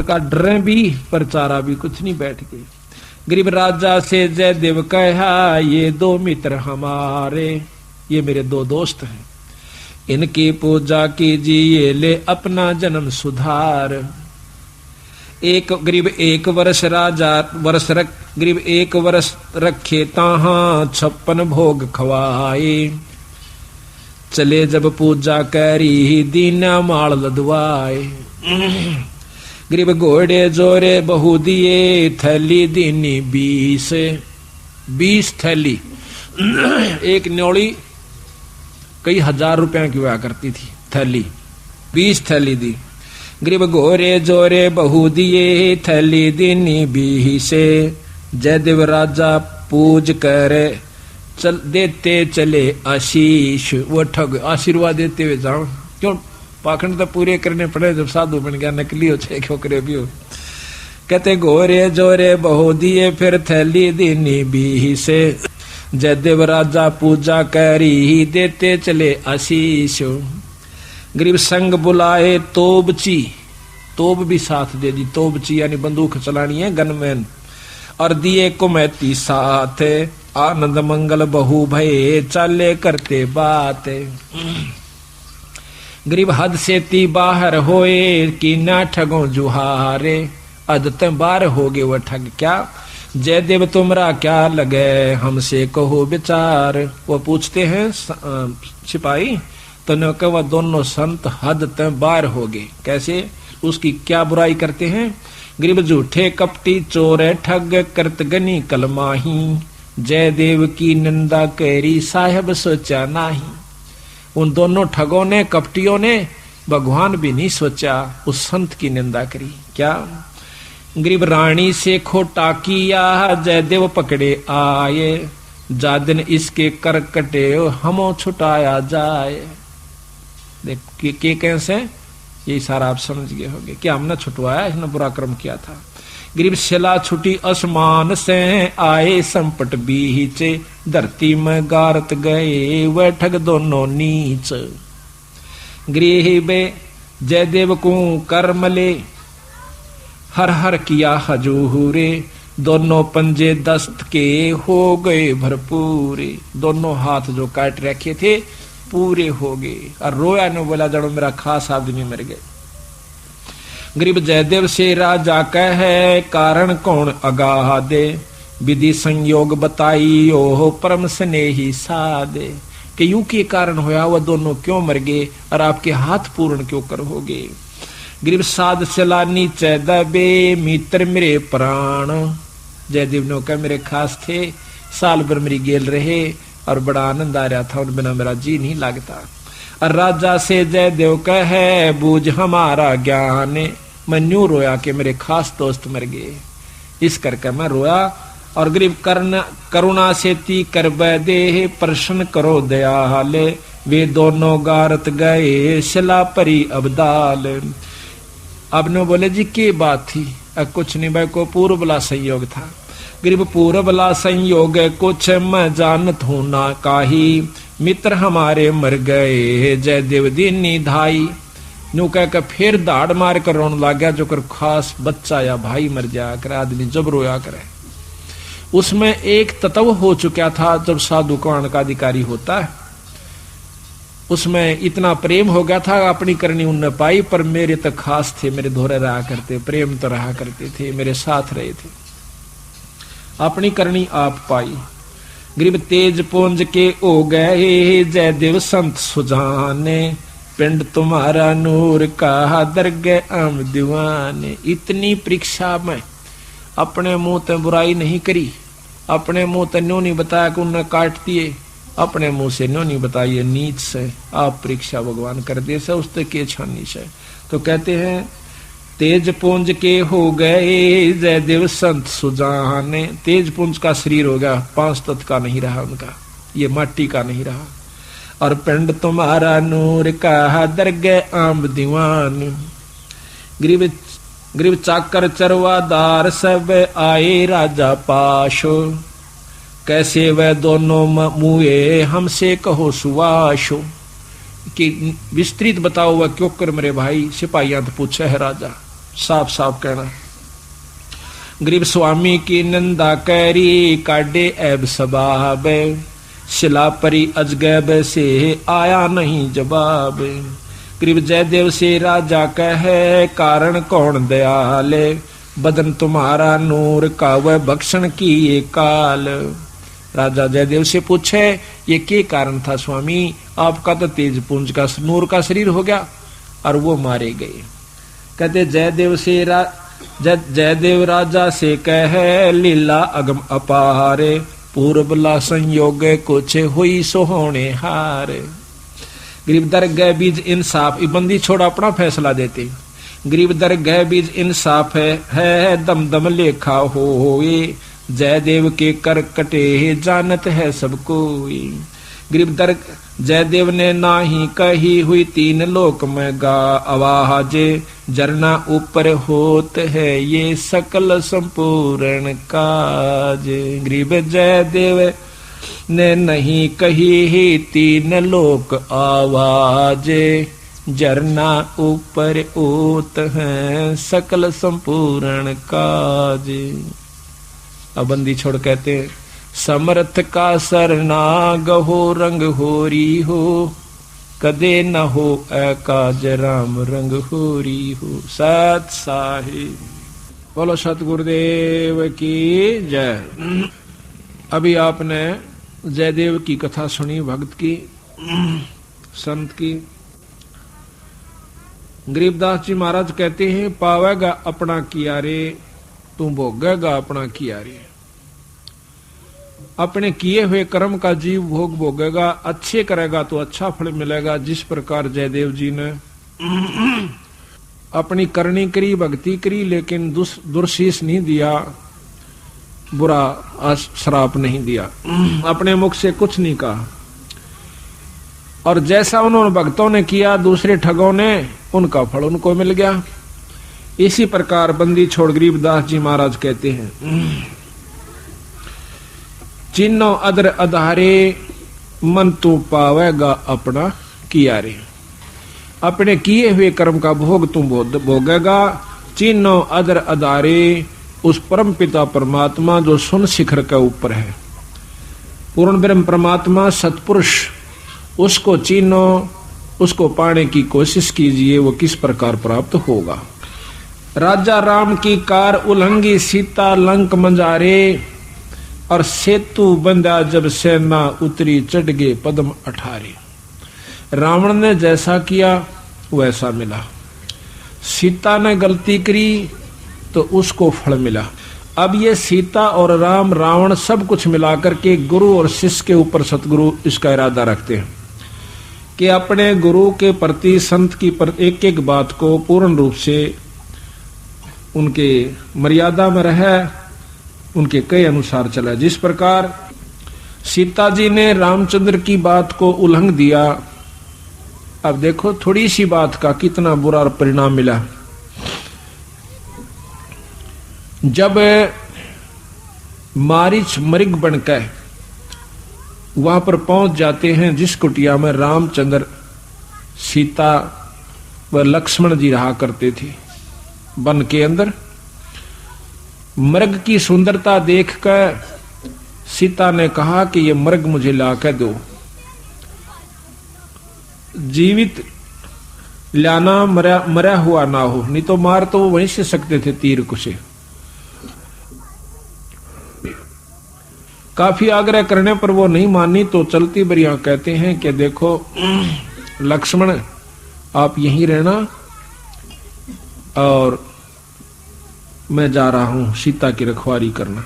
का डरे भी पर चारा भी कुछ नहीं, बैठ गए। गरीब राजा से जयदेव कहा, ये दो मित्र हमारे, ये मेरे दो दोस्त हैं, इनकी पूजा कीजिए, ले अपना जन्म सुधार। एक गरीब एक वर्ष राजा वर्ष गरीब एक वर्ष रखे ताहा 56 भोग खवाए। चले जब पूजा करी दीना माल लदवाए। गरीब घोड़े जोरे बहु दिए, थैली दीनी 20 थैली। एक न्योली कई हजार रुपया की हुआ करती थी थैली, 20 थैली दी। गरीब घोरे जोरे बहु दिए, थैली दीनी 20। जयदेव राजा पूज करे चल देते चले आशीष। वो ठग आशीर्वाद देते हुए जाओ, क्यों पाखंड तो पूरे करने पड़े, जब साधु बन गया नकली हो चाहे क्यों करे भी हो। कहते घोरे जोरे बहु दिए, फिर थैली दीनी 20। जयदेव राजा पूजा करी देते चले आशीष। गरीब संग बुलाए तोबची, तोब भी साथ दे दी, तोबची यानी बंदूक चलानी है, गनमैन। और दिए कुमैती साथ, आनंद मंगल बहु भये, चाले करते बात। गरीब हद से ती बाहर होए, कि ना ठगो जुहारे। अदत बाहर हो गए वह ठग, क्या जयदेव तुमरा क्या लगे, हमसे कहो विचार। वो पूछते हैं सिपाही, तो ने कहा दोनों संत हद तक बाहर हो गए। कैसे, उसकी क्या बुराई करते हैं। गरीब झूठे कपटी चोर ठग, करत गनी कलमाही। जयदेव की निंदा करी, साहेब सोचा नाही। उन दोनों ठगों ने, कपटियों ने भगवान भी नहीं सोचा, उस संत की निंदा करी। क्या गरीब रानी से खोटा किया, जयदेव पकड़े आए। जादिन इसके कर कटे, हमो छुटाया जाए। देख के कैसे, यही सारा आप समझ गए होंगे कि हमने छुटवाया, इसने बुरा कर्म किया था। गरीब शिला छुटी आसमान से, आए संपट बीच। धरती में गारत गए, वह ठग दोनों नीच। गरीब जयदेव को कर्म ले, हर हर किया हजूरे। दोनों पंजे दस्त के हो गए भरपूरे। दोनों हाथ जो काट रखे थे पूरे हो गए। और रोया ने बोला, जड़ो मेरा खास आदमी मर गए। गरीब जयदेव से राजा कहे, कारण कौन अगाह दे। विधि संयोग बताई, ओह परम स्नेही सादे। कि यूं के कारण होया, वह दोनों क्यों मर गए, और आपके हाथ पूर्ण क्यों कर हो गए। गरीब साध चला नीचे दबे, मित्र मेरे प्राण। जयदेव ने कहा मेरे खास थे, साल भर मेरी गेल रहे, और बड़ा आनंद आ रहा था, उन बिना मेरा जी नहीं लगता। और राजा से जयदेव कहे, बूझ हमारा ज्ञान। मैं न्यू रोया कि मेरे खास दोस्त मर गए, इस करके मैं रोया। और गरीब करुणा से ती कर दे, प्रश्न करो दयाल। वे दोनों गारत गए, शिला परी अबदाल। अब ने बोले जी की बात थी। कुछ नहीं भाई, को पूर्व बला संयोग था। गरीब पूर्व बला संयोग, कुछ मैं जानत हूं ना काही। मित्र हमारे मर गए, जयदेव दीनी धाई। न्यू कह कर फिर दाड़ मार कर रोने लग गया, जो कर खास बच्चा या भाई मर जाया करे, आदमी जब रोया करे। उसमें एक तत्व हो चुका था, जब साधु कौन का अधिकारी होता है, उसमें इतना प्रेम हो गया था, अपनी करनी उनने पाई। पर मेरे तो खास थे, मेरे धोरे रहा करते, प्रेम तो रहा करते थे, मेरे साथ रहे थे, अपनी करनी आप पाई। गरीब तेज पुंज के ओ गए, जयदेव संत सुजाने। पिंड तुम्हारा नूर का, दरगे आम दीवाने। इतनी परीक्षा में अपने मुंह ते बुराई नहीं करी, अपने मुंह ते न्यों नहीं बताया कि उन्हें काट दिए, अपने मुंह से न्यों नहीं बताइए नीच से। आप परीक्षा भगवान कर दे से, उससे के छानी से। तो कहते हैं तेज पुंज के हो गए, जयदेव संत सुजाने। तेज पुंज का शरीर हो गया, 5 तत्व का नहीं रहा उनका, ये माटी का नहीं रहा। और पिंड तुम्हारा नूर का, दरगे आम दीवान। गरीब चाकर चरवादार सब आए राजा पाशो। कैसे वह दोनों मुए, हमसे कहो सुवाशो। कि विस्तृत बताओ वह क्यों कर मेरे भाई। सिपाहियां तो पूछे है राजा, साफ साफ कहना। गरीब स्वामी की निंदा कैरी काटे ऐब सबाब, शिला परी अजगैब से आया नहीं जवाब। गरीब जयदेव से राजा कहे कारण कौन दयाले, बदन तुम्हारा नूर का वह भक्षण की ये काल। राजा जयदेव से पूछे ये क्या कारण था स्वामी, आपका तो तेज पुंज का नूर का शरीर हो गया और वो मारे गए। कहते जयदेव राजा से कहे लीला अगम अपारे, पूर्वला संयोग कुछ हुई सोहोने हार। गरीब दर गए बीज इंसाफ, बंदी छोड़ अपना फैसला देते। गरीब दर गए बीज इंसाफ है दम दम लेखा होए, जयदेव के कर कटे जानत है सब कोई। गरीब दर जयदेव ने नाही कही हुई तीन लोक में गा आवाजे, जरना ऊपर होत है ये सकल संपूर्ण काज। गरीब जयदेव ने नहीं कही ही तीन लोक आवाजे, जरना ऊपर होत है सकल संपूर्ण काज। अब बंदी छोड़ कहते समर्थ का सरना गहो रंग होरी हो, कदे न हो काज राम रंग होरी हो। सत साहिब बोलो सतगुरुदेव की जय। अभी आपने जयदेव की कथा सुनी, भक्त की, संत की। गरीबदास जी महाराज कहते हैं पावेगा अपना किया रे, तू भोगेगा अपना किया रे। अपने किए हुए कर्म का जीव भोग भोगेगा, अच्छे करेगा तो अच्छा फल मिलेगा। जिस प्रकार जयदेव जी ने अपनी करनी करी, भक्ति करी, लेकिन दुर्शीष नहीं दिया, बुरा श्राप नहीं दिया, अपने मुख से कुछ नहीं कहा। और जैसा उन्होंने भक्तों ने किया, दूसरे ठगों ने, उनका फल उनको मिल गया। इसी प्रकार बंदी छोड़ गरीबदास जी महाराज कहते हैं चिन्नो अदर अधारे, मन तू पावेगा अपना किया रे। अपने किए हुए कर्म का भोग तू भोगेगा। चिन्नो अदर अधारे, उस परम पिता परमात्मा जो सुन शिखर के ऊपर है, पूर्ण ब्रह्म परमात्मा सतपुरुष, उसको चिन्हो, उसको पाने की कोशिश कीजिए, वो किस प्रकार प्राप्त होगा। राजा राम की कार उल्लंघी सीता लंक मंजारे, और सेतु बंदा जब सेना उतरी चढ़ गए पद्म 18। रावण ने जैसा किया वैसा मिला, सीता ने गलती करी तो उसको फल मिला। अब ये सीता और राम रावण सब कुछ मिलाकर के गुरु और शिष्य के ऊपर सतगुरु इसका इरादा रखते हैं कि अपने गुरु के प्रति, संत की एक एक बात को पूर्ण रूप से उनके मर्यादा में रहे, उनके कई अनुसार चला। जिस प्रकार सीता जी ने रामचंद्र की बात को उल्लंघ दिया, अब देखो थोड़ी सी बात का कितना बुरा परिणाम मिला। जब मारीच मृग बनकर वहां पर पहुंच जाते हैं जिस कुटिया में रामचंद्र, सीता व लक्ष्मण जी रहा करते थे, वन के अंदर, मृग की सुंदरता देखकर सीता ने कहा कि ये मृग मुझे लाकर दो। जीवित लाना, मरा हुआ ना हो, नहीं तो मार तो वहीं से सकते थे तीर कुशे। काफी आग्रह करने पर वो नहीं मानी तो चलती बरिया कहते हैं कि देखो लक्ष्मण, आप यहीं रहना और मैं जा रहा हूं सीता की रखवाली करना।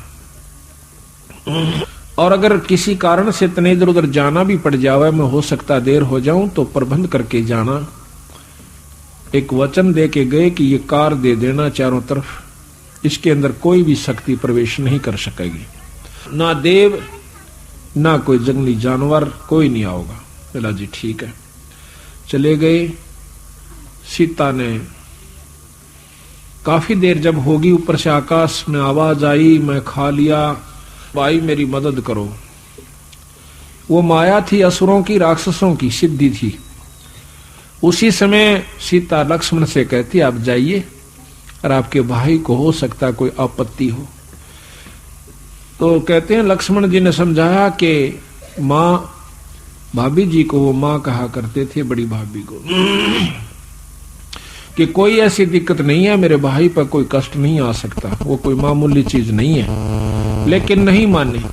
और अगर किसी कारण से तने इधर उधर जाना भी पड़ जावे, मैं हो सकता देर हो जाऊं, तो प्रबंध करके जाना। एक वचन दे के गए कि ये कार दे देना चारों तरफ, इसके अंदर कोई भी शक्ति प्रवेश नहीं कर सकेगी, ना देव ना कोई जंगली जानवर, कोई नहीं आओगा। बोला जी ठीक है। चले गए। सीता ने काफी देर जब होगी, ऊपर से आकाश में आवाज आई, मैं खा लिया, भाई मेरी मदद करो। वो माया थी असुरों की, राक्षसों की सिद्धि थी। उसी समय सीता लक्ष्मण से कहती आप जाइए, और आपके भाई को हो सकता कोई आपत्ति हो। तो कहते हैं लक्ष्मण जी ने समझाया कि माँ, भाभी जी को वो माँ कहा करते थे, बड़ी भाभी को, कि कोई ऐसी दिक्कत नहीं है, मेरे भाई पर कोई कष्ट नहीं आ सकता, वो कोई मामूली चीज नहीं है। लेकिन नहीं माने,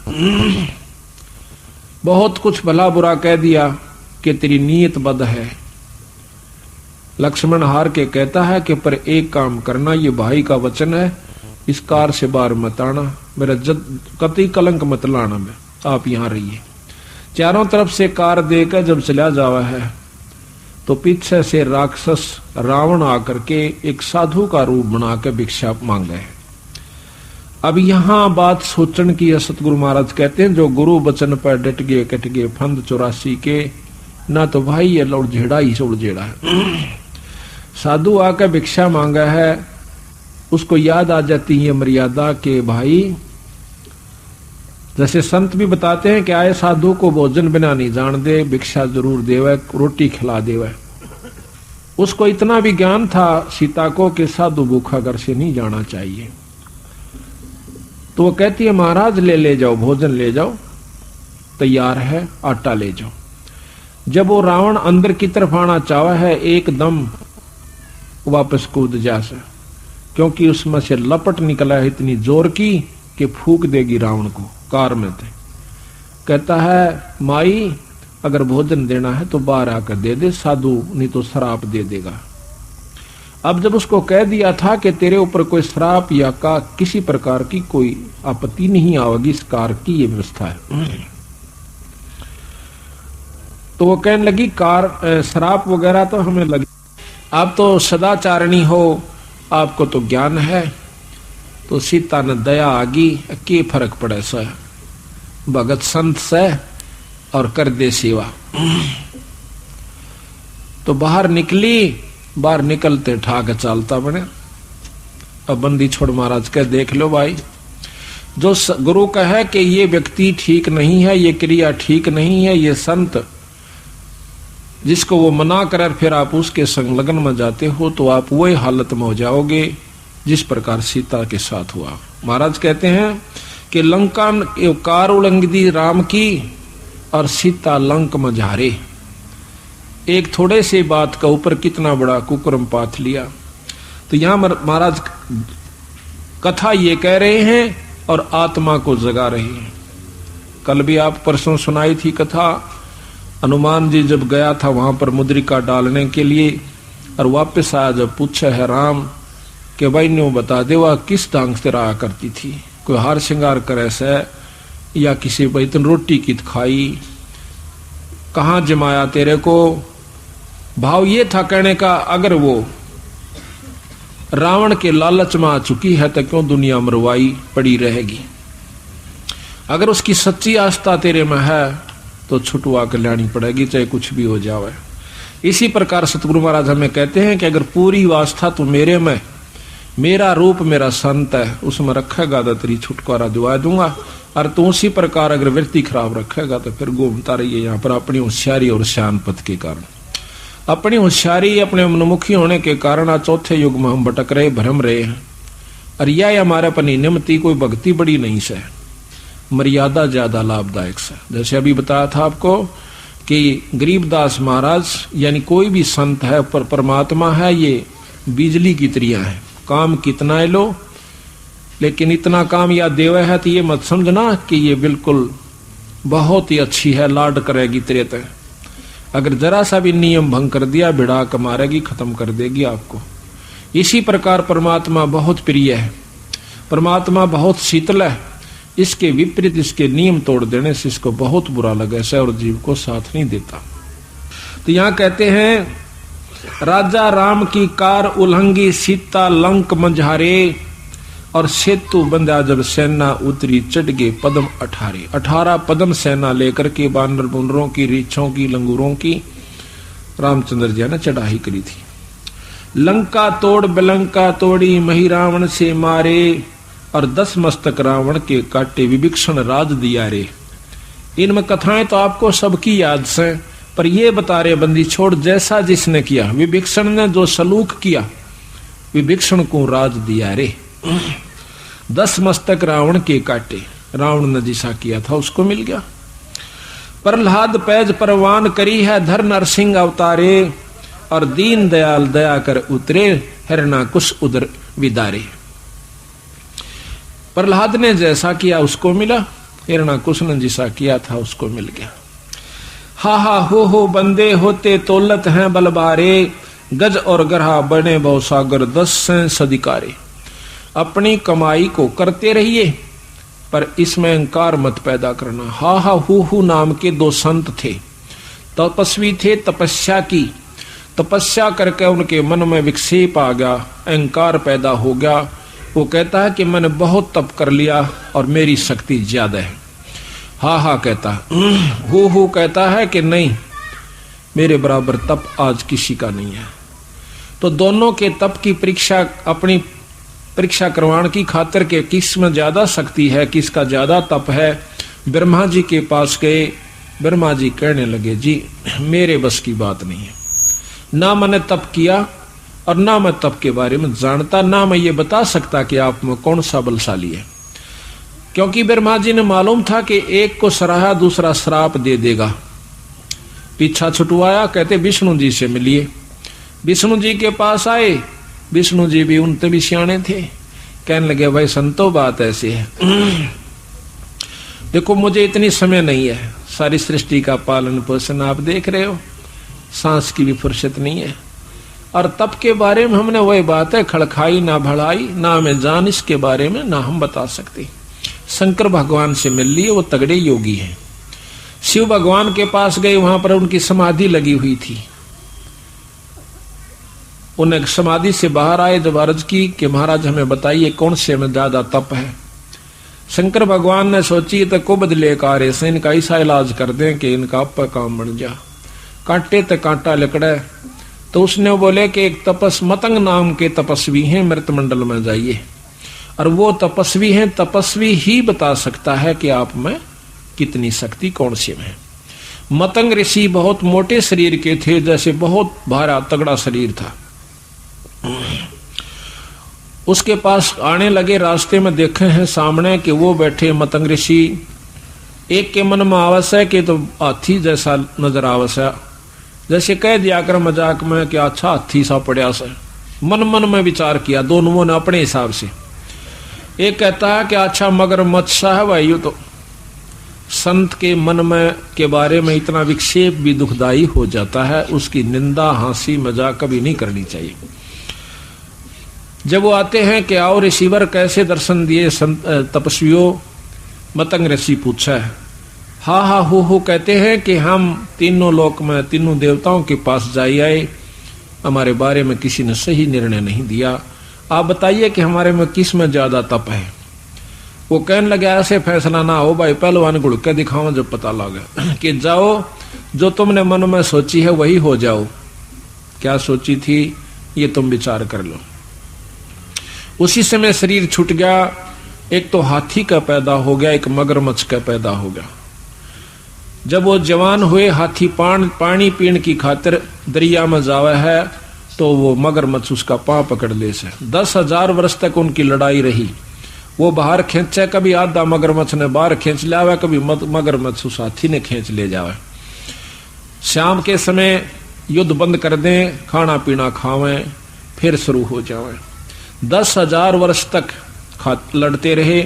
बहुत कुछ भला बुरा कह दिया कि तेरी नीयत बद है। लक्ष्मण हार के कहता है कि पर एक काम करना, ये भाई का वचन है, इस कार से बाहर मत आना, मेरा कतई कलंक मत लाना, में आप यहां रहिए। चारों तरफ से कार देकर जब चला जावा है तो पीछे से राक्षस रावण आकर के एक साधु का रूप बना के भिक्षा मांगे। अब यहां बात सोचने की है। सतगुरु महाराज कहते हैं जो गुरु वचन पर डट गए कट गए फंद 84 के, ना तो भाई ये लौट झेड़ा ही सोड़ झेड़ा है। साधु आकर भिक्षा मांगा है, उसको याद आ जाती है मर्यादा के भाई, जैसे संत भी बताते हैं कि आए साधु को भोजन बिना नहीं जान दे, भिक्षा जरूर देवे, रोटी खिला देवे। उसको इतना भी ज्ञान था सीता को कि साधु भूखा घर से नहीं जाना चाहिए। तो वो कहती है महाराज ले जाओ, भोजन ले जाओ, तैयार है, आटा ले जाओ। जब वो रावण अंदर की तरफ आना चाहा है, एकदम वापस कूद जा से, क्योंकि उसमें से लपट निकला है इतनी जोर की कि फूक देगी रावण को। कार में थे, कहता है माई अगर भोजन देना है तो बाहर आकर दे दे, साधु नहीं तो श्राप दे देगा। अब जब उसको कह दिया था कि तेरे ऊपर कोई श्राप या का किसी प्रकार की कोई आपत्ति नहीं आवेगी, इस कार की ये व्यवस्था है, तो वो कहने लगी कार श्राप वगैरह तो हमें लगी, आप तो सदाचारणी हो, आपको तो ज्ञान है। तो सीता ने दया आगी, के फर्क पड़े से भगत संत से और कर दे सेवा। तो बाहर निकली, बाहर निकलते ठाक चालता बने। अब बंदी छोड़ महाराज कह देख लो भाई, जो गुरु कहे कि ये व्यक्ति ठीक नहीं है, ये क्रिया ठीक नहीं है, ये संत जिसको वो मना कर फिर आप उसके संग लगन में जाते हो तो आप वही हालत में हो जाओगे जिस प्रकार सीता के साथ हुआ। महाराज कहते हैं कि लंका कार उलंघी राम की और सीता लंक में झारे। एक थोड़े से बात का ऊपर कितना बड़ा कुकर्म पाथ लिया। तो यहां महाराज कथा ये कह रहे हैं और आत्मा को जगा रहे हैं। कल भी आप परसों सुनाई थी कथा, हनुमान जी जब गया था वहां पर मुद्रिका डालने के लिए और वापस आया, जब पूछा है राम कि भाई न्यू बता दे वह किस ढंग से रहा करती थी, कोई हार श्रृंगार करे से या किसी बैतन रोटी की खाई, कहाँ जमाया तेरे को। भाव ये था कहने का अगर वो रावण के लालच में आ चुकी है तो क्यों दुनिया मरवाई पड़ी रहेगी, अगर उसकी सच्ची आस्था तेरे में है तो छुटवा कर लानी पड़ेगी चाहे कुछ भी हो जावे। इसी प्रकार सतगुरु महाराज हमें कहते हैं कि अगर पूरी आस्था तो मेरे में, मेरा रूप मेरा संत है, उसमें रखेगा तो तेरी छुटकारा दिवा दूंगा, और तू उसी प्रकार अगर वृत्ति खराब रखेगा तो फिर घूमता रहिए यहाँ पर अपनी होशियारी और श्यानपत के कारण। अपनी होशियारी अपने मनमुखी होने के कारण आज चौथे युग में हम भटक रहे, भ्रम रहे हैं। और यह हमारे अपनी निमति कोई भक्ति बड़ी नहीं से, मर्यादा ज्यादा लाभदायक से। जैसे अभी बताया था आपको कि गरीबदास महाराज यानी कोई भी संत है पर परमात्मा है, ये बिजली की तरिया है, काम कितना है लो, लेकिन इतना काम या देवे है तो ये मत समझना कि ये बिल्कुल बहुत ही अच्छी है, लाड करेगी तेरे तक। अगर जरा सा भी नियम भंग कर दिया भिड़ा कर मारेगी, खत्म कर देगी आपको। इसी प्रकार परमात्मा बहुत प्रिय है, परमात्मा बहुत शीतल है, इसके विपरीत इसके नियम तोड़ देने से इसको बहुत बुरा लगे से और जीव को साथ नहीं देता। तो यहाँ कहते हैं राजा राम की कार उल्लंघी सीता लंक मंझारे, और सेतु बंधा जब सेना उतरी चढ़ गए पदम 18 पदम सेना लेकर के बानर बुनरों की, रीछों की, लंगूरों की रामचंद्र जी ने चढ़ाई करी थी। लंका तोड़ बिलंका तोड़ी मही रावण से मारे, और 10 मस्तक रावण के काटे विभीषण राज दिया रे। इनमें कथाएं तो आपको सबकी याद से, पर ये बता रहे बंदी छोड़ जैसा जिसने किया, विभीषण ने जो सलूक किया, विभीषण को राज दिया रे। 10 मस्तक रावण के काटे, रावण ने जिसा किया था उसको मिल गया। प्रहलाद पैज परवान करी है, धर नरसिंह अवतारे, और दीन दयाल दया कर उतरे, हिरणाकुश उदर विदारे। प्रहलाद ने जैसा किया उसको मिला, हिरणाकुश ने जिसा किया था उसको मिल गया। हा हा हो बंदे होते तोलत हैं बलबारे, गज और गरहा बने बहु सागर 10 सदिकारे। अपनी कमाई को करते रहिए पर इसमें अहंकार मत पैदा करना। हा हा हु नाम के 2 संत थे, तपस्वी थे, तपस्या की, तपस्या करके उनके मन में विक्षेप आ गया, अहंकार पैदा हो गया। वो कहता है कि मैंने बहुत तप कर लिया और मेरी शक्ति ज्यादा है। हा हा कहता हु कहता है कि नहीं, मेरे बराबर तप आज किसी का नहीं है। तो दोनों के तप की परीक्षा, अपनी परीक्षा करवाने की खातिर के किस में ज्यादा शक्ति है, किसका ज्यादा तप है, ब्रह्मा जी के पास गए। ब्रह्मा जी कहने लगे जी मेरे बस की बात नहीं है, ना मैंने तप किया और ना मैं तप के बारे में जानता, ना मैं ये बता सकता कि आप में कौन सा बलशाली है। क्योंकि ब्रह्मा जी ने मालूम था कि एक को सराहा दूसरा श्राप दे देगा। पीछा छुटवाया, कहते विष्णु जी से मिलिए। विष्णु जी के पास आए, विष्णु जी भी उनते भी सियाने थे। कहने लगे भाई संतो बात ऐसी है, देखो मुझे इतनी समय नहीं है, सारी सृष्टि का पालन पोषण आप देख रहे हो, सांस की भी फुर्सत नहीं है। और तप के बारे में हमने वही बात है, खड़खाई ना भड़ाई, ना हमें जान इसके बारे में ना हम बता सकते। शंकर भगवान से मिल लिए, वो तगड़े योगी हैं। शिव भगवान के पास गए, वहां पर उनकी समाधि लगी हुई थी। उन्हें समाधि से बाहर आए, जब अर्ज की कि महाराज हमें बताइए कौन से में ज्यादा तप है। शंकर भगवान ने सोची तो को बदले कार्य से इनका ऐसा इलाज कर दें कि इनका आप काम बन जा। कांटे तो कांटा लिकड़े। तो उसने बोले कि एक तपस मतंग नाम के तपस्वी हैं, मृत मंडल में जाइए, और वो तपस्वी हैं, तपस्वी ही बता सकता है कि आप में कितनी शक्ति कौन से में। मतंग ऋषि बहुत मोटे शरीर के थे, जैसे बहुत भारा तगड़ा शरीर था। उसके पास आने लगे, रास्ते में देखे हैं सामने कि वो बैठे मतंग ऋषि। एक के मन में आवस है कि तो हाथी जैसा नजर आवस है, जैसे कह दिया कर मजाक में कि अच्छा हाथी सा पड़ा सा। मन मन में विचार किया दोनों ने अपने हिसाब से। एक कहता है कि अच्छा मगरमच्छ सा है भाई। तो संत के मन में के बारे में इतना विक्षेप भी दुखदाई हो जाता है, उसकी निंदा हंसी मजाक कभी नहीं करनी चाहिए। जब वो आते हैं कि आओ ऋषिवर कैसे दर्शन दिए तपस्वियों, मतंग ऋषि पूछा है। हा हा हो कहते हैं कि हम तीनों लोक में तीनों देवताओं के पास जाई आए, हमारे बारे में किसी ने सही निर्णय नहीं दिया। आप बताइए कि हमारे में किस में ज्यादा तप है। वो कहने लगे ऐसे फैसला ना हो भाई, पहलवान गुड़ के दिखाओ जब पता लगे कि जाओ जो तुमने मन में सोची है वही हो जाओ। क्या सोची थी ये तुम विचार कर लो। उसी समय शरीर छूट गया। एक तो हाथी का पैदा हो गया, एक मगरमच्छ का पैदा हो गया। जब वो जवान हुए, हाथी पानी पीने की खातिर दरिया में जावा है, तो वो मगरमच्छ उसका पांव पकड़ ले से। 10,000 वर्ष तक उनकी लड़ाई रही। वो बाहर खींचे, कभी आधा मगरमच्छ ने बाहर खींच लिया हुआ, कभी मगरमच्छ उस हाथी ने खींच ले जावे। शाम के समय युद्ध बंद कर दें, खाना पीना खावें, फिर शुरू हो जावे। 10,000 वर्ष तक लड़ते रहे।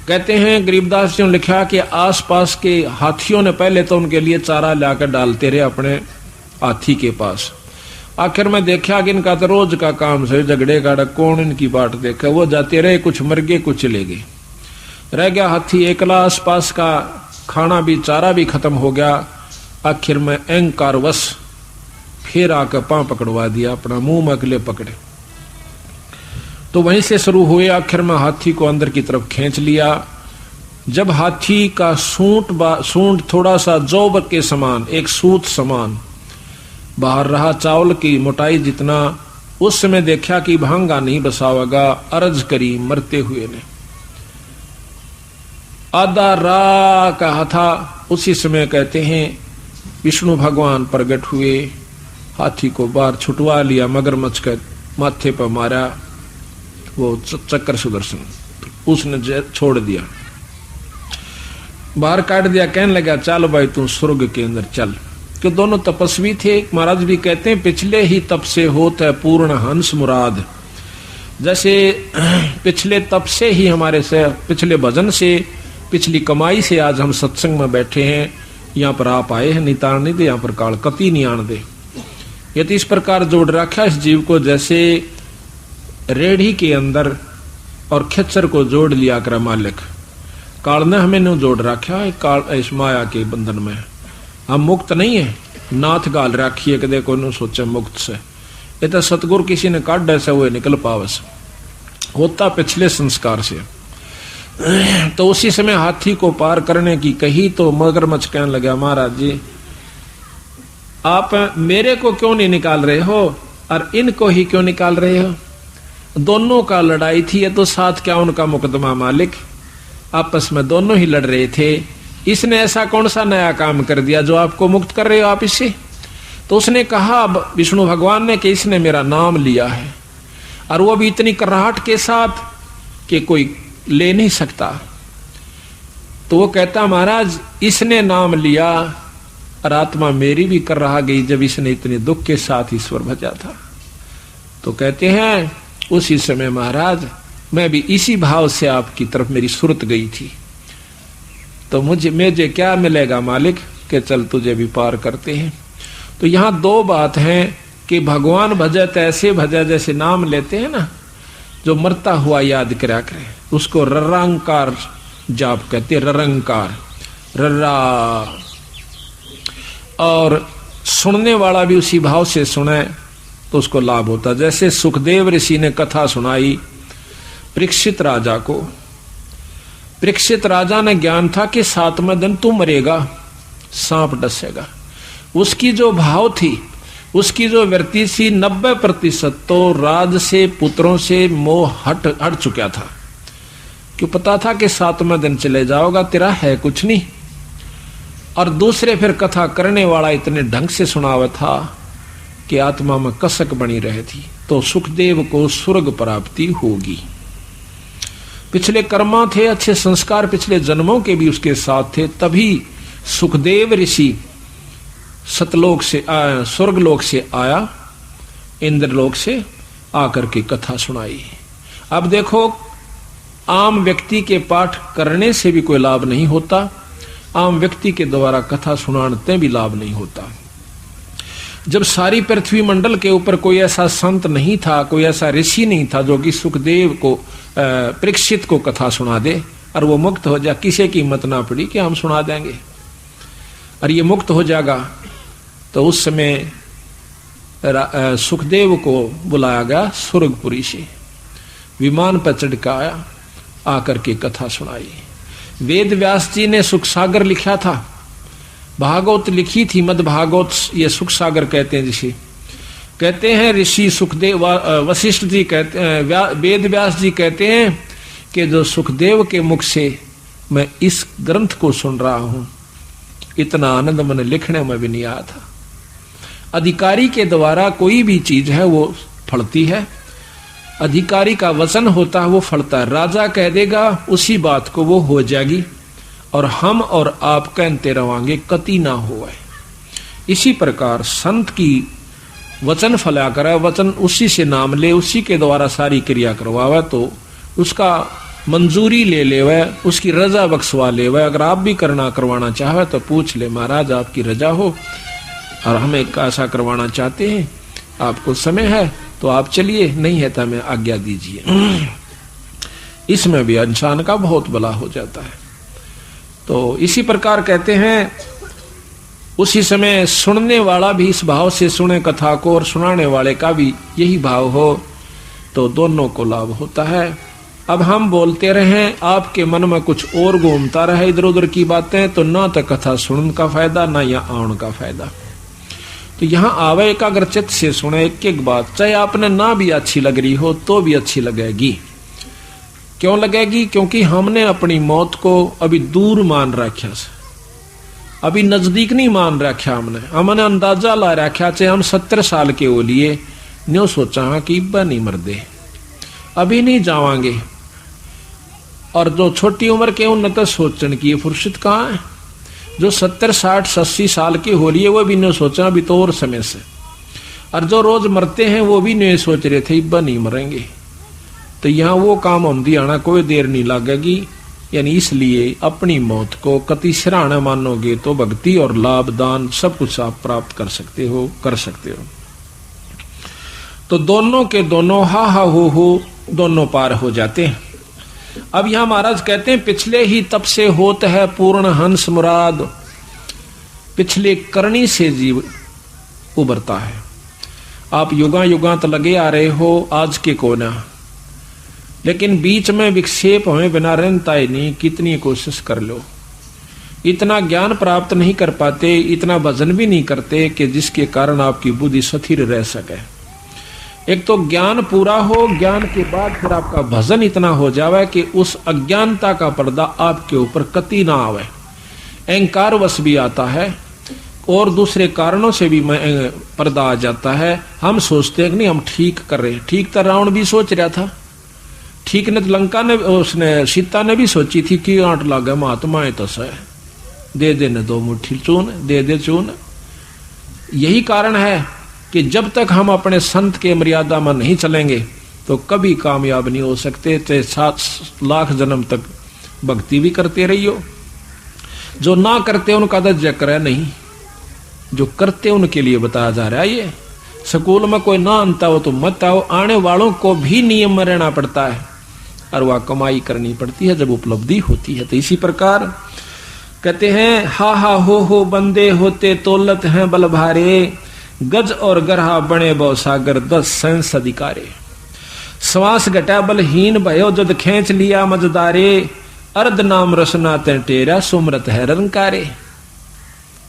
कहते हैं गरीबदास जी ने लिखा कि आसपास के हाथियों ने पहले तो उनके लिए चारा लाकर डालते रहे अपने हाथी के पास। आखिर में देखा कि इनका तो रोज का काम से झगड़े का, कौन इनकी बाट देखे। वो जाते रहे, कुछ मर गए कुछ चले गए, रह गया हाथी एकला। आसपास का खाना भी चारा भी खत्म हो गया। आखिर में अहंकारवश फिर आकर पांव पकड़वा दिया, अपना मुंह में अगले पकड़े। तो वहीं से शुरू हुए। आखिर में हाथी को अंदर की तरफ खींच लिया। जब हाथी का सूंड थोड़ा सा जौब के समान, एक सूत समान बाहर रहा, चावल की मोटाई जितना, उस समय देखा कि भांगा नहीं बसावेगा। अर्ज करी मरते हुए ने। आधा रा कहा था। उसी समय कहते हैं विष्णु भगवान प्रकट हुए, हाथी को बाहर छुटवा लिया, मगरमच्छ का माथे पर मारा वो चक्र सुदर्शन, उसने छोड़ दिया, बाहर काट दिया। कहने लगा चल भाई तू स्वर्ग के अंदर चल। कि दोनों तपस्वी थे। महाराज भी कहते हैं पिछले ही तप से होता है पूर्ण हंस मुराद। जैसे पिछले तप से ही हमारे से, पिछले भजन से, पिछली कमाई से आज हम सत्संग में बैठे हैं, यहाँ पर आप आए हैं। नितान नहीं दे यहाँ पर काल कति नहीं आन दे। ये तो इस प्रकार जोड़ रखा इस जीव को जैसे रेढ़ी के अंदर और खच्चर को जोड़ लिया कर मालिक। काल ने हमें नो जोड़ रखा है काल इस माया के बंधन में। हम मुक्त नहीं है, नाथ गाल राखिए कि देखो नो सोचे मुक्त से। ये तो सतगुरु किसी ने काट ऐसा हुए निकल पावस होता पिछले संस्कार से। तो उसी समय हाथी को पार करने की कही तो मगरमच्छ कहने लगा महाराज जी आप मेरे को क्यों नहीं निकाल रहे हो और इनको ही क्यों निकाल रहे हो? दोनों का लड़ाई थी, ये तो साथ क्या उनका मुकदमा मालिक, आपस में दोनों ही लड़ रहे थे। इसने ऐसा कौन सा नया काम कर दिया जो आपको मुक्त कर रहे हो आप इससे? तो उसने कहा विष्णु भगवान ने कि इसने मेरा नाम लिया है और वो भी इतनी कराहट के साथ कि कोई ले नहीं सकता। तो वो कहता महाराज इसने नाम लिया और आत्मा मेरी भी कर रहा गई जब इसने इतने दुख के साथ ईश्वर भजा था। तो कहते हैं उसी समय महाराज मैं भी इसी भाव से आपकी तरफ मेरी सुरत गई थी। तो मुझे क्या मिलेगा मालिक कि चल तुझे भी पार करते हैं। तो यहाँ दो बात हैं कि भगवान भजत ऐसे भजा जैसे नाम लेते हैं ना, जो मरता हुआ याद करा करे उसको ररंकार जाप कहते, ररंकार रर्रा। और सुनने वाला भी उसी भाव से सुने तो उसको लाभ होता। जैसे सुखदेव ऋषि ने कथा सुनाई परीक्षित राजा को। परीक्षित राजा ने ज्ञान था कि 7वें दिन तू मरेगा, सांप डसेगा। उसकी जो भाव थी, उसकी जो वृत्ति थी 90% तो राज से पुत्रों से मोह हट चुका था। क्यों पता था कि 7वें दिन चले जाओगा, तेरा है कुछ नहीं। और दूसरे फिर कथा करने वाला इतने ढंग से सुनावा था कि आत्मा में कसक बनी रही थी। तो सुखदेव को स्वर्ग प्राप्ति होगी। पिछले कर्मा थे, अच्छे संस्कार पिछले जन्मों के भी उसके साथ थे, तभी सुखदेव ऋषि सतलोक से स्वर्गलोक से आया, इंद्रलोक से आकर के कथा सुनाई। अब देखो आम व्यक्ति के पाठ करने से भी कोई लाभ नहीं होता, आम व्यक्ति के द्वारा कथा सुनाने भी लाभ नहीं होता। जब सारी पृथ्वी मंडल के ऊपर कोई ऐसा संत नहीं था, कोई ऐसा ऋषि नहीं था जो कि सुखदेव को परीक्षित को कथा सुना दे और वो मुक्त हो जाए, किसी की हिम्मत ना पड़ी कि हम सुना देंगे और ये मुक्त हो जाएगा। तो उस समय सुखदेव को बुलाया गया स्वर्गपुरी से, विमान पर चढ़कर आया, आकर के कथा सुनाई। वेद व्यास जी ने सुख सागर लिखा था, भागवत लिखी थी, मद भागवत ये सुख सागर कहते हैं जिसे कहते हैं। ऋषि सुखदेव वशिष्ठ जी कहते हैं, वेद व्यास जी कहते हैं कि जो सुखदेव के मुख से मैं इस ग्रंथ को सुन रहा हूं, इतना आनंद मैंने लिखने में भी नहीं आया था। अधिकारी के द्वारा कोई भी चीज है वो फलती है, अधिकारी का वचन होता है वो फलता है। राजा कह देगा उसी बात को वो हो जाएगी और हम और आप कहते रहोगे कति ना होए। इसी प्रकार संत की वचन फला करे, वचन उसी से नाम ले, उसी के द्वारा सारी क्रिया करवावे तो उसका मंजूरी ले लेवे, उसकी रजा बख्शवा लेवे। अगर आप भी करवाना चाहे तो पूछ ले महाराज आपकी रजा हो और हमें ऐसा करवाना चाहते हैं, आपको समय है तो आप चलिए, नहीं है तो हमें आज्ञा दीजिए। इसमें भी इंसान का बहुत भला हो जाता है। तो इसी प्रकार कहते हैं उसी समय सुनने वाला भी इस भाव से सुने कथा को और सुनाने वाले का भी यही भाव हो तो दोनों को लाभ होता है। अब हम बोलते रहें, आपके मन में कुछ और घूमता रहे इधर उधर की बातें, तो ना तो कथा सुनने का फायदा ना यहाँ आने का फायदा। तो यहाँ आवे एकाग्रचित से सुने एक एक बात, चाहे आपने ना भी अच्छी लग रही हो तो भी अच्छी लगेगी। क्यों लगेगी? क्योंकि हमने अपनी मौत को अभी दूर मान रखा, अभी नजदीक नहीं मान रखा। हमने अंदाजा ला रखा चाहे हम 70 साल के हो लिए न्यो सोचा कि इब्बा नहीं मरदे, अभी नहीं जावांगे। और जो छोटी उम्र के उन तो सोचने की फुर्सत कहाँ है। जो 70, 60, 80 साल की हो रही है वो भी नहीं सोचा अभी तो और समय से। और जो रोज मरते हैं वो भी नहीं सोच रहे थे इब्बा नहीं मरेंगे। तो यहाँ वो काम हम दियाना कोई देर नहीं लगेगी। यानी इसलिए अपनी मौत को कति सराहना मानोगे तो भक्ति और लाभ दान सब कुछ आप प्राप्त कर सकते हो। तो दोनों के दोनों हा हा हो दोनों पार हो जाते हैं। अब यहां महाराज कहते हैं पिछले ही तप से होत है पूर्ण हंस मुराद। पिछले करनी से जीव उबरता है। आप युगा युगांत लगे आ रहे हो आज के कोना, लेकिन बीच में विक्षेप हमें बिना रहता ही नहीं। कितनी कोशिश कर लो, इतना ज्ञान प्राप्त नहीं कर पाते, इतना भजन भी नहीं करते कि जिसके कारण आपकी बुद्धि स्थिर रह सके। एक तो ज्ञान पूरा हो, ज्ञान के बाद फिर आपका भजन इतना हो जावे कि उस अज्ञानता का पर्दा आपके ऊपर कति ना आवे। अहंकार वश भी आता है और दूसरे कारणों से भी पर्दा आ जाता है। हम सोचते हैं कि नहीं हम ठीक कर रहे हैं। ठीक तो रावण भी सोच रहा था, ठीक ने लंका ने उसने सीता ने भी सोची थी कि आंट लागे महात्मा तो सह दे देने दो मुट्ठी चून, दे दे चून। यही कारण है कि जब तक हम अपने संत के मर्यादा में नहीं चलेंगे तो कभी कामयाब नहीं हो सकते। चाहे 7 लाख जन्म तक भक्ति भी करते रहियो। जो ना करते उनका तो जिक्र है नहीं, जो करते उनके लिए बताया जा रहा है। ये स्कूल में कोई ना आता हो तो मत आओ, आने वालों को भी नियम में रहना पड़ता है और वह कमाई करनी पड़ती है जब उपलब्धि होती है। तो इसी प्रकार कहते हैं हा हा हो बंदे होते तोलत हैं बल भारे। गज और गरहा बने बो सागर 10 सेंस अधिकारे। श्वास घटा बलहीन भयो जद खेच लिया मजदारे। अर्ध नाम रसना ते टेरा सुमरत है रंकारे।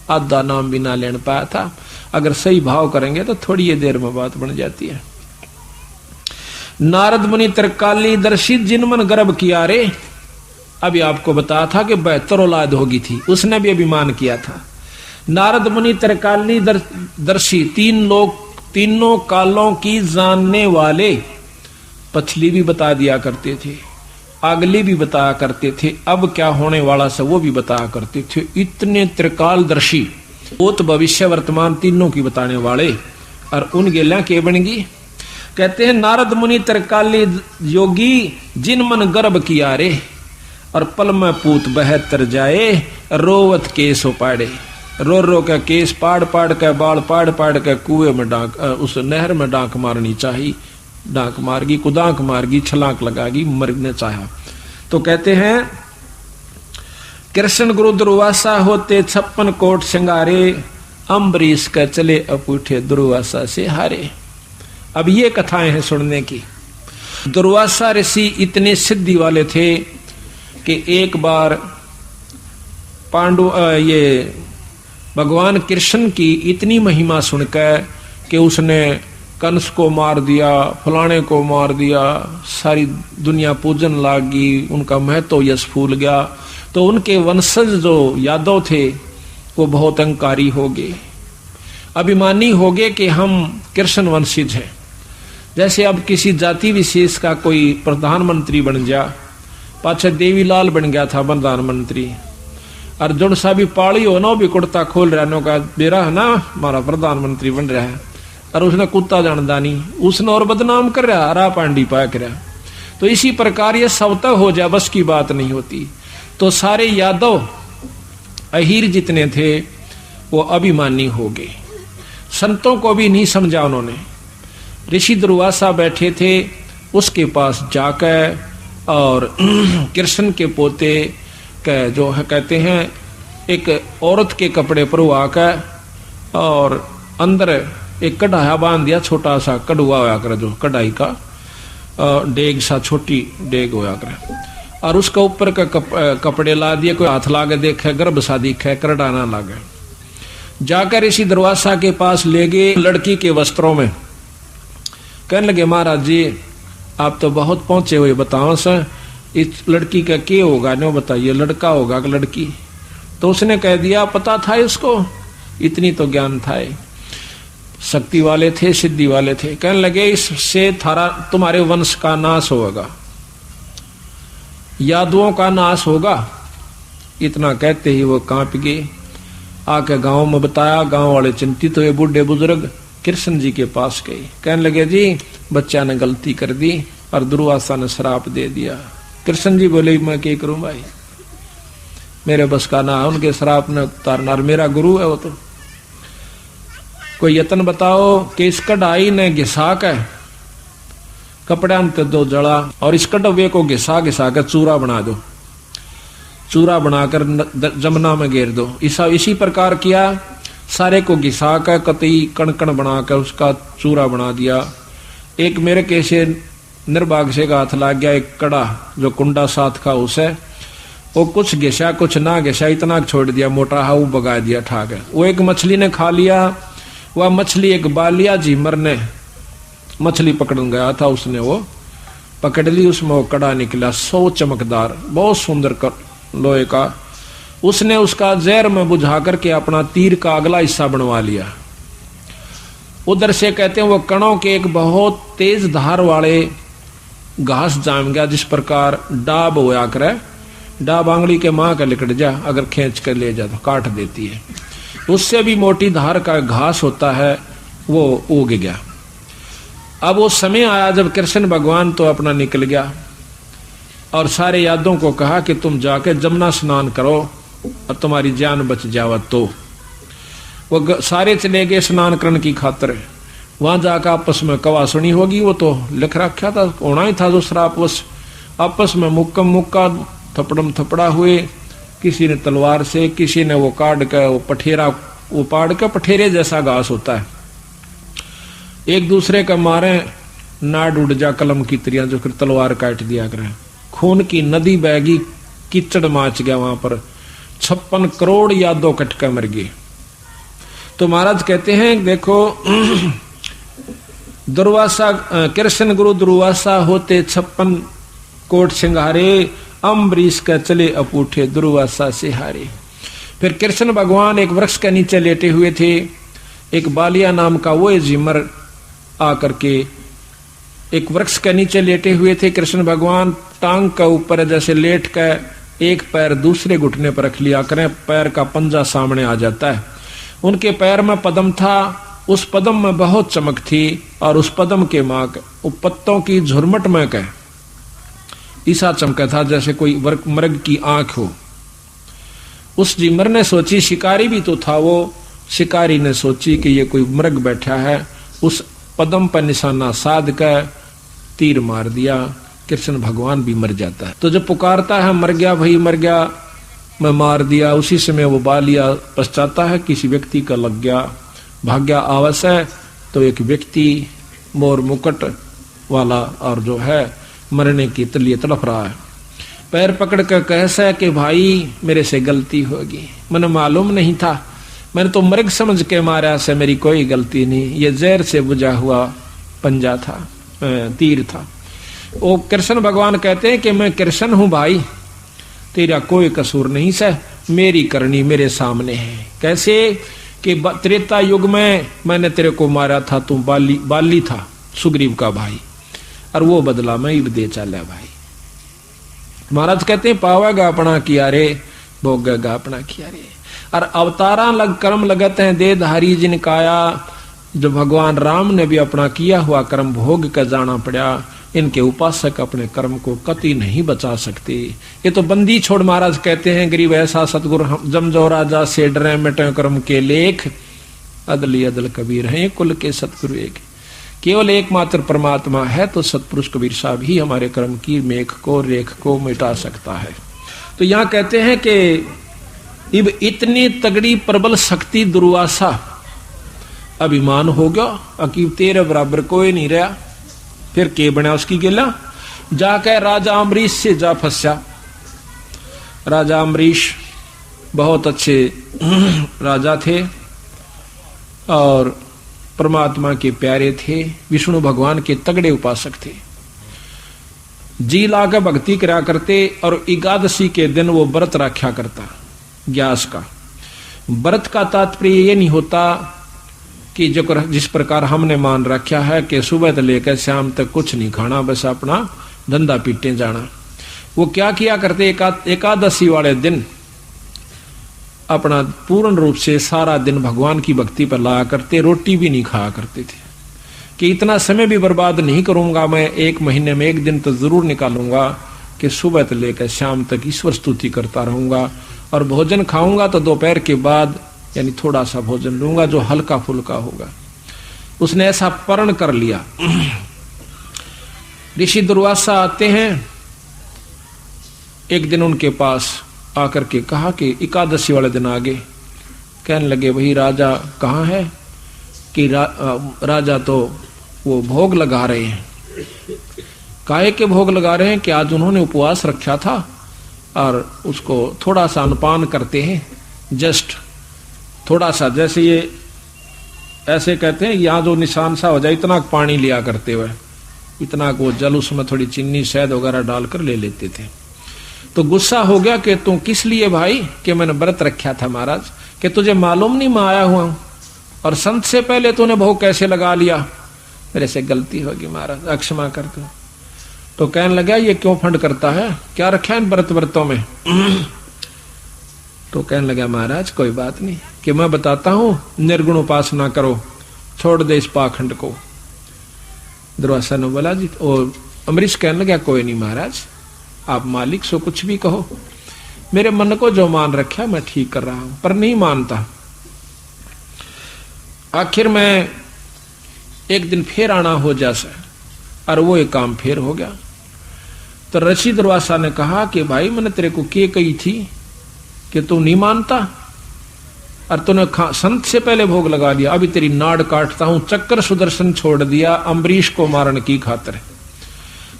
आधा नाम भी ना लेन पाया था। अगर सही भाव करेंगे तो थोड़ी ही देर में बात बन जाती है। नारद मुनि तरकाली दर्शित जिन मन गर्भ किया रे। अभी आपको बताया था कि 72 औलाद होगी थी, उसने भी अभिमान किया था। नारद मुनि तरकाली दर्शी, 3 लोग, तीनों कालों की जानने वाले। पछली भी बता दिया करते थे, अगली भी बताया करते थे, अब क्या होने वाला सब वो भी बताया करते थे। इतने त्रिकालदर्शी, भूत भविष्य वर्तमान तीनों की बताने वाले। और उन गेला के बनेगी। कहते हैं नारद मुनि तरकाली योगी जिन मन गर्भ किया रे। और पल में पूत बहतर जाए रोवत केस उपाड़े। रो रो के केस पाड़ पाड़ के, बाल पाड़ पाड़ के कुएं में डांक, उस नहर में डांक मारनी चाहिए। डांक मारगी, कुदांक मारगी, छलांक लगागी, मरने चाहा। तो कहते हैं कृष्ण गुरु दुर्वासा होते 56 कोट सिंगारे। अम्बरीश का चले अपूठे दुर्वासा से हारे। अब ये कथाएं हैं सुनने की। दुर्वासा ऋषि इतने सिद्धि वाले थे कि एक बार ये भगवान कृष्ण की इतनी महिमा सुनकर कि उसने कंस को मार दिया, फलाने को मार दिया, सारी दुनिया पूजन लागी, उनका महत्व यश फूल गया। तो उनके वंशज जो यादव थे वो बहुत अहंकारी हो गए, अभिमानी हो गए कि हम कृष्ण वंशिज हैं। जैसे अब किसी जाति विशेष का कोई प्रधानमंत्री बन जा, पाछे देवीलाल बन गया था प्रधानमंत्री, अर्जुन सा भी पाली हो ना भी कुर्ता खोल रहा का बेरा है ना हमारा प्रधानमंत्री बन रहा है, और उसने कुत्ता जानदा नहीं, उसने और बदनाम कर रहा, हरा पांडी पाया कर रहा। तो इसी प्रकार ये सबता हो जाए बस की बात नहीं होती। तो सारे यादव अहीर जितने थे वो अभिमानी हो गए, संतों को भी नहीं समझा उन्होंने। ऋषि दुर्वासा बैठे थे, उसके पास जाकर और कृष्ण के पोते के जो है कहते हैं एक औरत के कपड़े पर आकर और अंदर एक कढ़ाया बांध दिया, छोटा सा कड़ुआ होया कर, जो कढ़ाई का डेग सा, छोटी डेग होया कर, और उसका ऊपर का कपड़े ला दिए, कोई हाथ लागे देखे गर्भ सा दिखे, करड़ा ना लागे। जाकर ऋषि दुर्वासा के पास ले गए लड़की के वस्त्रों में, कहने लगे महाराज जी आप तो बहुत पहुंचे हुए, बताओ सर इस लड़की का क्या होगा, नो बताइए लड़का होगा कि लड़की। तो उसने कह दिया पता था इसको, इतनी तो ज्ञान था। शक्ति वाले थे, सिद्धि वाले थे। कहने लगे इससे थारा तुम्हारे वंश का नाश होगा, यादवों का नाश होगा। इतना कहते ही वो कांप गए। आके गांव में बताया, गांव वाले चिंतित हुए। बूढ़े बुजुर्ग कृष्ण जी के पास गए, कहने लगे जी बच्चा ने गलती कर दी और दुर्वासा ने श्राप दे दिया। कृष्ण जी बोले मैं क्या करूं भाई, मेरे बस का ना, उनके श्राप ने उतारना, मेरा गुरु है वो तो। कोई यत्न बताओ कि इस कढ़ाई ने घिसा के कपड़े अंत दो जड़ा और इस कड़वे को घिसा घिसा कर चूरा बना दो, चूरा बनाकर जमुना में घेर दो। इसी प्रकार किया, सारे को घिसा कर कतई कणकण बनाकर उसका चूरा बना दिया। एक मेरे कैसे निर्भाग्य से हाथ लग गया, एक कड़ा जो कुंडा साथ का उसे वो कुछ घिसा कुछ ना घिसा, इतना छोड़ दिया, मोटा हाउ बगा दिया ठाक। वो एक मछली ने खा लिया। वह मछली एक बालिया झीमर ने मछली पकड़ गया था, उसने वो पकड़ ली, उसमें वो कड़ा निकला 100 चमकदार बहुत सुंदर लोहे का। उसने उसका जहर में बुझा करके अपना तीर का अगला हिस्सा बनवा लिया। उधर से कहते हैं वो कणों के एक बहुत तेज धार वाले घास जाम गया, जिस प्रकार डाब होया करे, डाब आंगली के मां का लिकट जा, अगर खींच कर ले जा तो काट देती है, उससे भी मोटी धार का घास होता है, वो उग गया। अब वो समय आया जब कृष्ण भगवान तो अपना निकल गया और सारे यादों को कहा कि तुम जाके जमुना स्नान करो और तुम्हारी जान बच जावत। तो वो सारे चले गए स्नान करने की खातिर। वहां जाकर आपस में कवा सुनी होगी, वो तो लिख रखा था, होना ही था जो श्रापवश। आपस में मुक्का मुक्का थपड़म थपड़ा हुए, किसी ने तलवार से, किसी ने वो काट कर वो पठेरा वो पाड़ के पठेरे जैसा घास होता है, एक दूसरे का मारे नाड़ उड़ जा कलम की तरिया, जो फिर तलवार काट दिया करे। खून की नदी बहगी, कीचड़ माच गया वहां पर, 56 करोड़ यादव कटके मर गए। तो महाराज कहते हैं देखो दुर्वासा कृष्ण गुरु दुर्वासा होते 56 कोट सिंगारे, अम्बरीश का चले अपूठे दुर्वासा से हारे। फिर कृष्ण भगवान एक वृक्ष के नीचे लेटे हुए थे। एक बालिया नाम का वो झिमर आकर के एक वृक्ष के नीचे लेटे हुए थे। कृष्ण भगवान टांग का ऊपर जैसे लेट कर एक पैर दूसरे घुटने पर रख लिया करें, पैर का पंजा सामने आ जाता है। उनके पैर में पद्म था, उस पद्म में बहुत चमक थी और उस पद्म के माग पत्तों की झुरमट में कह ऐसा चमका था जैसे कोई मृग की आंख हो। उस झिमर ने सोची, शिकारी भी तो था वो, शिकारी ने सोची कि ये कोई मृग बैठा है, उस पद्म पर निशाना साध कर तीर मार दिया। कृष्ण भगवान भी मर जाता है। तो जब पुकारता है मर गया भाई मर गया, मैं मार दिया, उसी समय वो बालिया पछताता है, किसी व्यक्ति का लग गया, भाग्य आवश्य है। तो एक व्यक्ति मोर मुकुट वाला और जो है मरने की लिए तड़प रहा है, पैर पकड़ कर कहसा है कि भाई मेरे से गलती होगी, मैंने मालूम नहीं था, मैंने तो मृग समझ के मारा से, मेरी कोई गलती नहीं, ये जहर से बुझा हुआ पंजा था, तीर था। वो कृष्ण भगवान कहते हैं कि मैं कृष्ण हूं भाई, तेरा कोई कसूर नहीं से, मेरी करनी मेरे सामने है। कैसे कि त्रेता युग में मैंने तेरे को मारा था, तू बाली था सुग्रीव का भाई, और वो बदला मैं ही दे चला भाई। महाराज कहते हैं पावेगा अपना किया रे, भोगेगा अपना किया रे। और अवतारा लग कर्म लगत हैं देहधारी जिन काया, जो भगवान राम ने भी अपना किया हुआ कर्म भोग कर जाना पड़ा। इनके उपासक अपने कर्म को कति नहीं बचा सकते। ये तो बंदी छोड़ महाराज कहते हैं, गरीब ऐसा सतगुरु जमजो राजा से डरे मिटे कर्म के लेख, अदली अदल कबीर हैं कुल के सतगुरु एक। केवल एकमात्र परमात्मा है तो सतपुरुष कबीर साहब ही हमारे कर्म की मेघ को रेख को मिटा सकता है। तो यहाँ कहते हैं कि इब इतनी तगड़ी प्रबल शक्ति दुर्वासा, अभिमान हो गया, अकीब तेरे बराबर कोई नहीं रहा। फिर के बना उसकी गिला, जाकर राजा अम्बरीश से जा फंसा। राजा अम्बरीश बहुत अच्छे राजा थे और परमात्मा के प्यारे थे, विष्णु भगवान के तगड़े उपासक थे, जी लाकर भक्ति करा करते। और एकादशी के दिन वो व्रत रखा करता, ग्यास का। व्रत का तात्पर्य ये नहीं होता कि जो जिस प्रकार हमने मान रखा है कि सुबह से लेकर शाम तक कुछ नहीं खाना, बस अपना धंधा पीटे जाना। वो क्या किया करते, एकादशी वाले दिन अपना पूर्ण रूप से सारा दिन भगवान की भक्ति पर लाया करते, रोटी भी नहीं खाया करते थे कि इतना समय भी बर्बाद नहीं करूंगा, मैं एक महीने में एक दिन तो जरूर निकालूंगा कि सुबह से लेकर शाम तक ईश्वर स्तुति करता रहूंगा, और भोजन खाऊंगा तो दोपहर के बाद यानी थोड़ा सा भोजन लूंगा जो हल्का फुल्का होगा। उसने ऐसा प्रण कर लिया। ऋषि दुर्वासा आते हैं, एक दिन उनके पास आकर के कहा कि एकादशी वाले दिन आगे। कहने लगे वही राजा कहाँ है कि राजा तो वो भोग लगा रहे हैं। काहे के भोग लगा रहे हैं कि आज उन्होंने उपवास रखा था और उसको थोड़ा सा अनुपान करते हैं, जस्ट थोड़ा सा, जैसे ये ऐसे कहते हैं यहाँ जो निशान सा हो जाए इतना पानी लिया करते हुए, इतना को जल उसमें थोड़ी चीनी शहद वगैरह डालकर ले लेते थे। तो गुस्सा हो गया कि तू किस लिए भाई, कि मैंने व्रत रखा था महाराज, कि तुझे मालूम नहीं मैं आया हुआ हूं और संत से पहले तूने भोग कैसे लगा लिया, मेरे से गलती होगी महाराज, अक्षमा कर दो। तो कहने लगा ये क्यों फंड करता है, क्या रखा है इन व्रतों में। तो कहने लगा महाराज कोई बात नहीं, कि मैं बताता हूं, निर्गुण उपासना करो, छोड़ दे इस पाखंड को। दुर्वासा ने बोला जी, और अमरीश कहने लगा कोई नहीं महाराज, आप मालिक सो कुछ भी कहो, मेरे मन को जो मान रखा मैं ठीक कर रहा हूं, पर नहीं मानता। आखिर में एक दिन फिर आना हो जैसा, और वो एक काम फिर हो गया। तो ऋषि दुर्वासा ने कहा कि भाई मैंने तेरे को क्या कही थी कि तू नहीं मानता, और तूने संत से पहले भोग लगा लिया, अभी तेरी नाड़ काटता हूं। चक्कर सुदर्शन छोड़ दिया अम्बरीश को मारने की खातिर।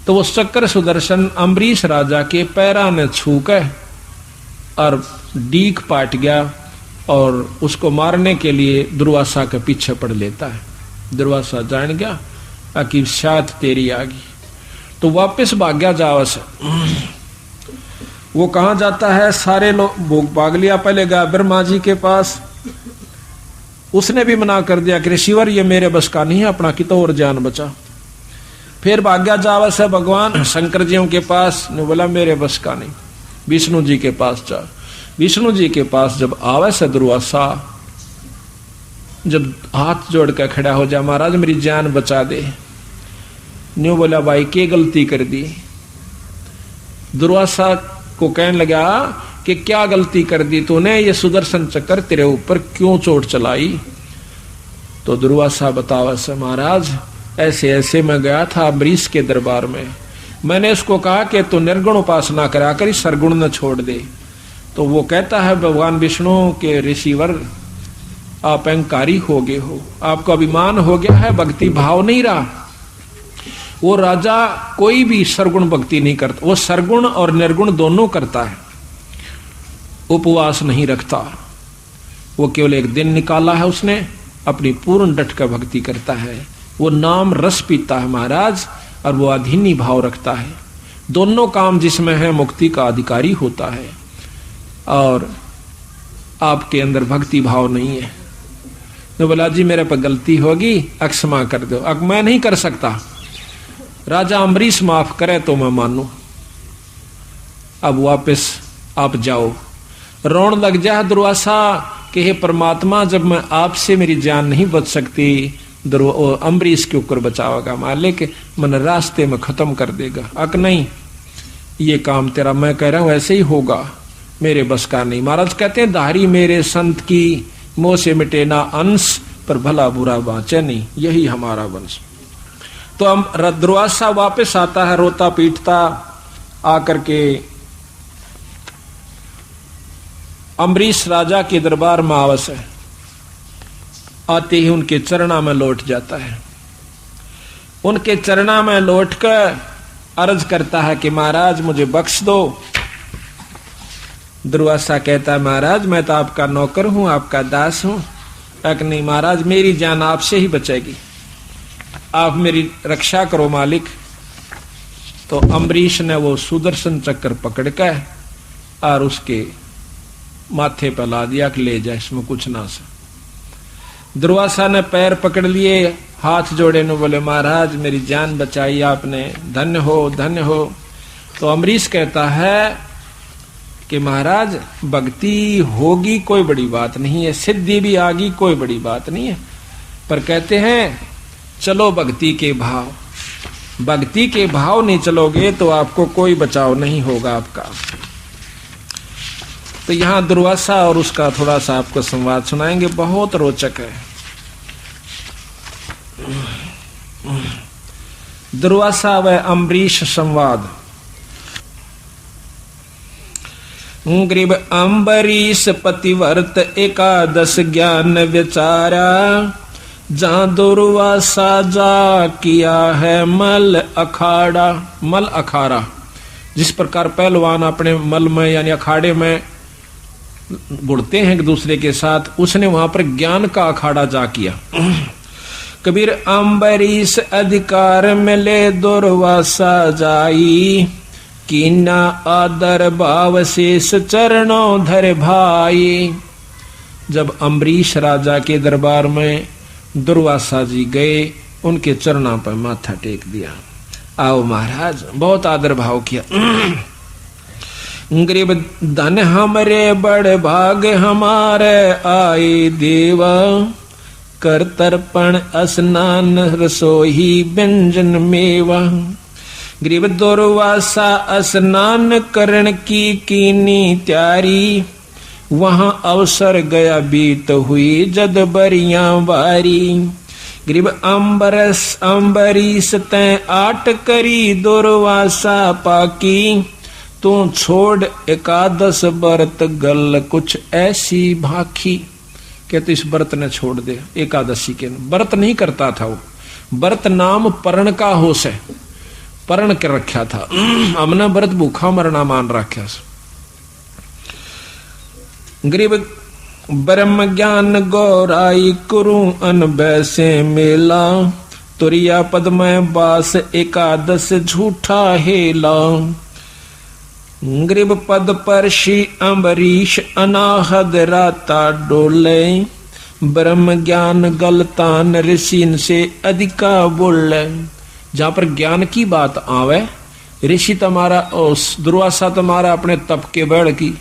तो वो चक्कर सुदर्शन अम्बरीश राजा के पैरा ने छू कर और डीक पाट गया, और उसको मारने के लिए दुर्वासा के पीछे पड़ लेता है। दुर्वासा जान गया कि शायद तेरी आ गई, तो वापस भाग गया जावस। वो कहाँ जाता है, सारे लोग भोग भाग लिया, पहले गया ब्रह्मा जी के पास, उसने भी मना कर दिया कि ऋषिवर ये मेरे बस का नहीं है, अपना कितो और जान बचा। फिर भाग्या जावस है भगवान शंकर जियों के पास, ने बोला मेरे बस का नहीं, विष्णु जी के पास जा। विष्णु जी के पास जब आवे से दुर्वासा, जब हाथ जोड़ कर खड़ा हो जा, महाराज मेरी जान बचा दे। न्यू बोला भाई क्या गलती कर दी। दुर्वासा को कहने लगा कि क्या गलती कर दी तूने, ये सुदर्शन चक्कर तेरे ऊपर क्यों चोट चलाई। तो दुर्वासा बतावा से महाराज ऐसे ऐसे मैं गया था अम्बरीश के दरबार में, मैंने उसको कहा कि तू निर्गुण उपासना करा कर सरगुण न छोड़ दे। तो वो कहता है भगवान विष्णु के ऋषिवर आप अहंकारी हो गए हो, आपका अभिमान हो गया है, भक्ति भाव नहीं रहा। वो राजा कोई भी सरगुण भक्ति नहीं करता, वो सरगुण और निर्गुण दोनों करता है, उपवास नहीं रखता। वो केवल एक दिन निकाला है उसने, अपनी पूर्ण डट कर भक्ति करता है, वो नाम रस पीता है महाराज, और वो अधीनी भाव रखता है। दोनों काम जिसमें है मुक्ति का अधिकारी होता है, और आपके अंदर भक्ति भाव नहीं है। तो बोला जी मेरे पर गलती होगी, क्षमा कर दो। अब मैं नहीं कर सकता, राजा अम्बरीश माफ करे तो मैं मानू। अब वापस आप जाओ। रोन लग जा दुर्वासा कि हे परमात्मा, जब मैं आपसे मेरी जान नहीं बच सकती, अम्बरीश के ऊपर बचावेगा मालिक, मन रास्ते में खत्म कर देगा। अक नहीं, ये काम तेरा मैं कह रहा हूं ऐसे ही होगा, मेरे बस का नहीं। महाराज कहते हैं धारी मेरे संत की, मोह से मिटे ना अंश, पर भला बुरा बाँचे नहीं, यही हमारा वंश। तो हम दुर्वासा वापस आता है रोता पीटता, आकर के अम्बरीश राजा के दरबार में आवस है, आते ही उनके चरणा में लौट जाता है। उनके चरणा में लौट कर अर्ज करता है कि महाराज मुझे बख्श दो। दुर्वासा कहता है महाराज मैं तो आपका नौकर हूं, आपका दास हूं। एक नहीं महाराज, मेरी जान आपसे ही बचेगी, आप मेरी रक्षा करो मालिक। तो अम्बरीश ने वो सुदर्शन चक्र पकड़ कर और उसके माथे पर ला दिया कि ले जा, इसमें कुछ ना से। दुर्वासा ने पैर पकड़ लिए, हाथ जोड़े न बोले महाराज मेरी जान बचाई आपने, धन्य हो धन्य हो। तो अम्बरीश कहता है कि महाराज भक्ति होगी कोई बड़ी बात नहीं है, सिद्धि भी आगी कोई बड़ी बात नहीं है, पर कहते हैं चलो भक्ति के भाव, भक्ति के भाव नहीं चलोगे तो आपको कोई बचाव नहीं होगा आपका। तो यहां दुर्वासा और उसका थोड़ा सा आपको संवाद सुनाएंगे, बहुत रोचक है। दुर्वासा व अम्बरीश संवाद। ग्रीब अम्बरीश पतिव्रत एकादश ज्ञान विचारा, जहां दुर्वासा जा किया है मल अखाड़ा। मल अखाड़ा, जिस प्रकार पहलवान अपने मल में यानी अखाड़े में बुड़ते हैं एक दूसरे के साथ, उसने वहां पर ज्ञान का अखाड़ा जा किया। कबीर अम्बरीश अधिकार मिले दुर्वासा जाई, कीना आदर भाव शेष चरणों धर भाई। जब अम्बरीश राजा के दरबार में दुर्वासा जी गए, उनके चरणों पर माथा टेक दिया। आओ महाराज, बहुत आदर भाव किया। गरीब धन हमरे बड़ भाग हमारे आए देवा, कर तर्पण स्नान रसोई व्यंजन मेवा। गरीब दुर्वासा स्नान करण की कीनी त्यारी, वहां अवसर गया बीत हुई जद बरिया बारी। गरीब अम्बरीश तै आट करी दुर्वासा पाकी, तू छोड़ एकादश व्रत गल कुछ ऐसी भाखी। कहते इस व्रत ने छोड़ दे, एकादशी के व्रत नहीं करता था वो, व्रत नाम परण का होश है, परण कर रखा था, हमने व्रत भूखा मरना मान रखा। गरीब ब्रह्म ज्ञान गौराई कुरु अनबय से मेला, तुरिया पद में बास एकादश झूठा हेला। गरीब पद पर श्री अम्बरीश अनाहद राता डोले, ब्रह्म ज्ञान गलतान ऋषि से अधिका बोले। जहां पर ज्ञान की बात आवे, ऋषि तुम्हारा और दुर्वासा तुम्हारा अपने तप के बढ़ की,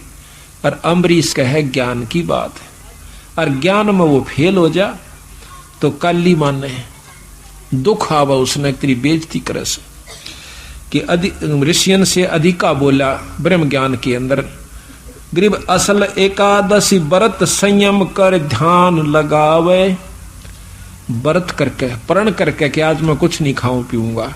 और अम्बरीश कहे ज्ञान की बात है, और ज्ञान में वो फेल हो जा तो काली माने दुख आवा, उसने तेरी बेइज्जती करे से कि ऋषियन से अधिका बोला ब्रह्म ज्ञान के अंदर। गरीब असल एकादशी व्रत संयम कर ध्यान लगावे, व्रत करके प्रण करके कि आज मैं कुछ नहीं खाऊं पीऊंगा,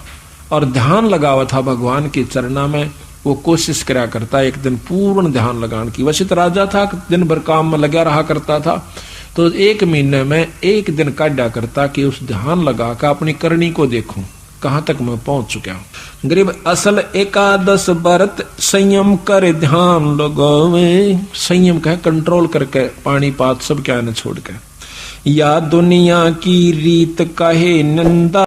और ध्यान लगावा था भगवान के चरणा में। वो कोशिश करा करता एक दिन पूर्ण ध्यान लगाने की। वैसे तो राजा था, दिन भर काम में लगा रहा करता था, तो एक महीने में एक दिन काटा करता कि उस ध्यान लगा कर अपनी करनी को देखूं कहां तक मैं पहुंच चुका हूं। गरीब असल एकादश व्रत संयम कर ध्यान लगावे, संयम कहे कंट्रोल करके पानी पात सब क्या न छोड़ के। या दुनिया की रीत कहे नंदा,